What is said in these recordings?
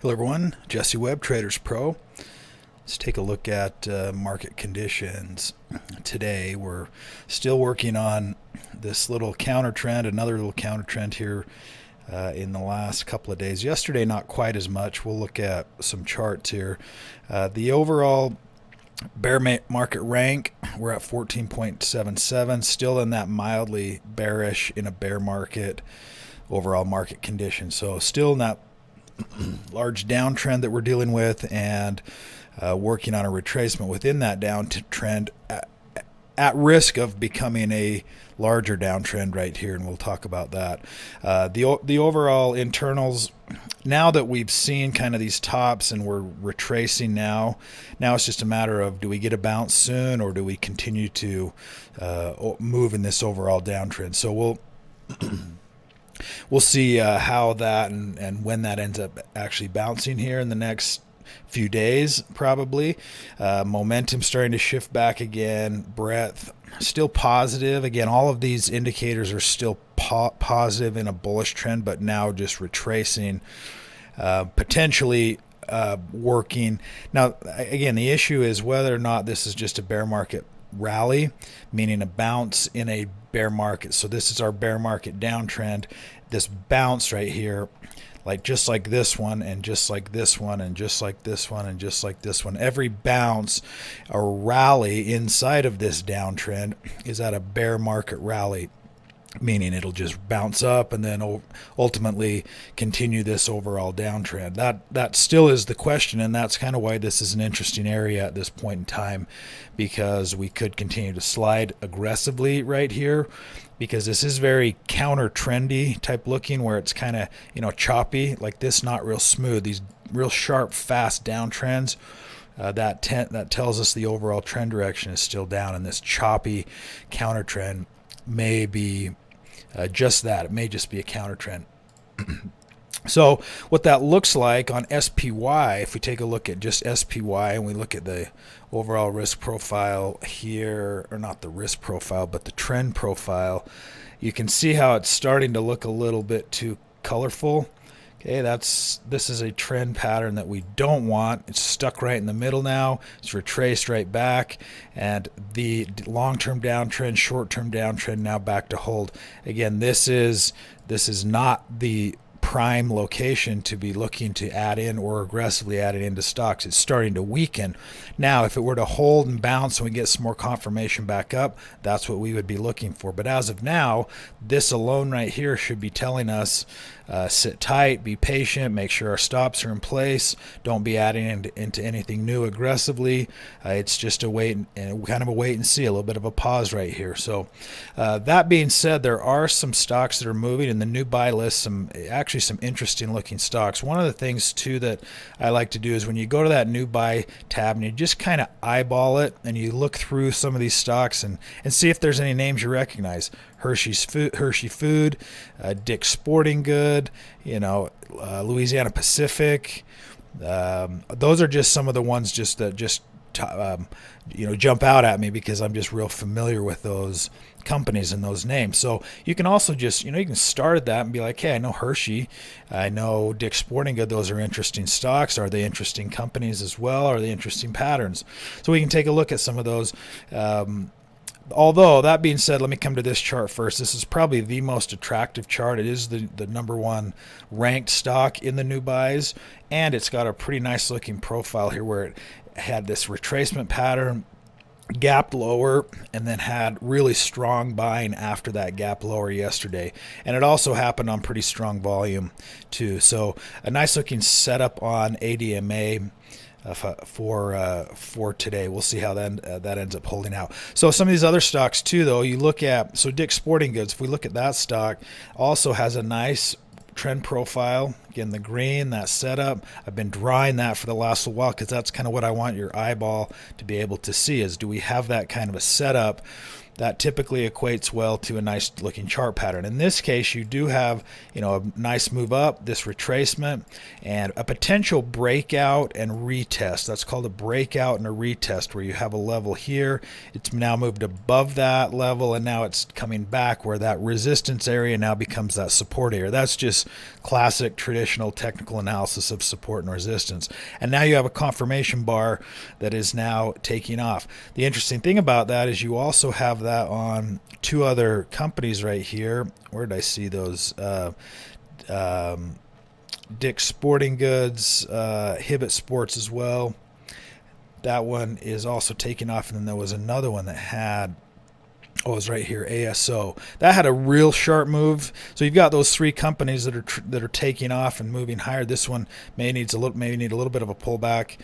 Hello everyone, Jesse Webb, TradersPro. Let's take a look at market conditions. Today we're still working on this little counter trend, another little counter trend here in the last couple of days. Yesterday not quite as much. We'll look at some charts here. The overall bear market rank, we're at 14.77, still in that mildly bearish in a bear market overall market condition. So still in that large downtrend that we're dealing with, and working on a retracement within that downtrend at risk of becoming a larger downtrend right here, and we'll talk about that. The overall internals, now that we've seen kind of these tops and we're retracing now it's just a matter of, do we get a bounce soon, or do we continue to move in this overall downtrend? So we'll see how that and when that ends up actually bouncing here in the next few days, probably. Momentum starting to shift back again. Breadth still positive. Again, all of these indicators are still positive in a bullish trend, but now just retracing, potentially working. Now, again, the issue is whether or not this is just a bear market rally, meaning a bounce in a bear market. So this is our bear market downtrend. This bounce right here, just like this one, and just like this one, and just like this one, and just like this one. Every bounce or rally inside of this downtrend is at a bear market rally, meaning it'll just bounce up and then ultimately continue this overall downtrend. That still is the question, and that's kind of why this is an interesting area at this point in time, because we could continue to slide aggressively right here, because this is very counter trendy type looking, where it's kind of choppy like this, not real smooth. These real sharp, fast downtrends, that tells us the overall trend direction is still down, and this choppy counter trend may be just that. It may just be a counter trend. So what that looks like on SPY, if we take a look at just SPY and we look at the overall risk profile here, or not the risk profile, but the trend profile, you can see how it's starting to look a little bit too colorful. Okay, this is a trend pattern that we don't want. It's stuck right in the middle now. It's retraced right back, and the long-term downtrend, short-term downtrend now back to hold. Again, this is not the prime location to be looking to add in or aggressively add it into stocks. It's starting to weaken. Now, if it were to hold and bounce and we get some more confirmation back up, that's what we would be looking for. But as of now, this alone right here should be telling us sit tight, be patient, make sure our stops are in place, don't be adding into anything new aggressively. It's just a wait and kind of a wait and see, a little bit of a pause right here. So that being said, there are some stocks that are moving in the new buy list, some interesting looking stocks. One of the things too that I like to do is, when you go to that new buy tab and you just kind of eyeball it and you look through some of these stocks and see if there's any names you recognize. Hershey Food, Dick's Sporting Good, Louisiana Pacific. Those are just some of the ones that jump out at me, because I'm just real familiar with those companies and those names. So you can also just, you can start at that and be like, hey, I know Hershey, I know Dick's Sporting Good. Those are interesting stocks. Are they interesting companies as well? Are they interesting patterns? So we can take a look at some of those. Although, that being said, let me come to this chart first. This is probably the most attractive chart. It is the number one ranked stock in the new buys, and it's got a pretty nice looking profile here, where it had this retracement pattern, gapped lower, and then had really strong buying after that gap lower yesterday. And it also happened on pretty strong volume too. So a nice looking setup on ADMA for today. We'll see how that ends up holding out. So some of these other stocks too, though, you look at, so Dick's Sporting Goods, if we look at that stock, also has a nice trend profile. Again, the green, that setup, I've been drawing that for the last little while, because that's kind of what I want your eyeball to be able to see, is, do we have that kind of a setup that typically equates well to a nice looking chart pattern. In this case, you do have, a nice move up, this retracement, and a potential breakout and retest. That's called a breakout and a retest, where you have a level here. It's now moved above that level, and now it's coming back, where that resistance area now becomes that support area. That's just classic traditional traditional technical analysis of support and resistance. And now you have a confirmation bar that is now taking off. The interesting thing about that is you also have that on two other companies right here. Where did I see those? Dick's Sporting Goods, Hibbett Sports as well. That one is also taking off. And then there was another one that had, it was right here, ASO. That had a real sharp move. So you've got those three companies that are taking off and moving higher. This one may need a little bit of a pullback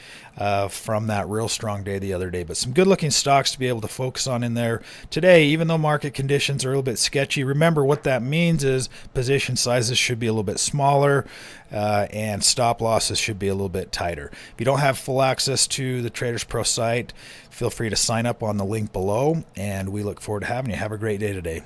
from that real strong day the other day. But some good looking stocks to be able to focus on in there today, even though market conditions are a little bit sketchy. Remember, what that means is position sizes should be a little bit smaller and stop losses should be a little bit tighter. If you don't have full access to the TradersPro site, feel free to sign up on the link below, and we look forward to having you. Have a great day today.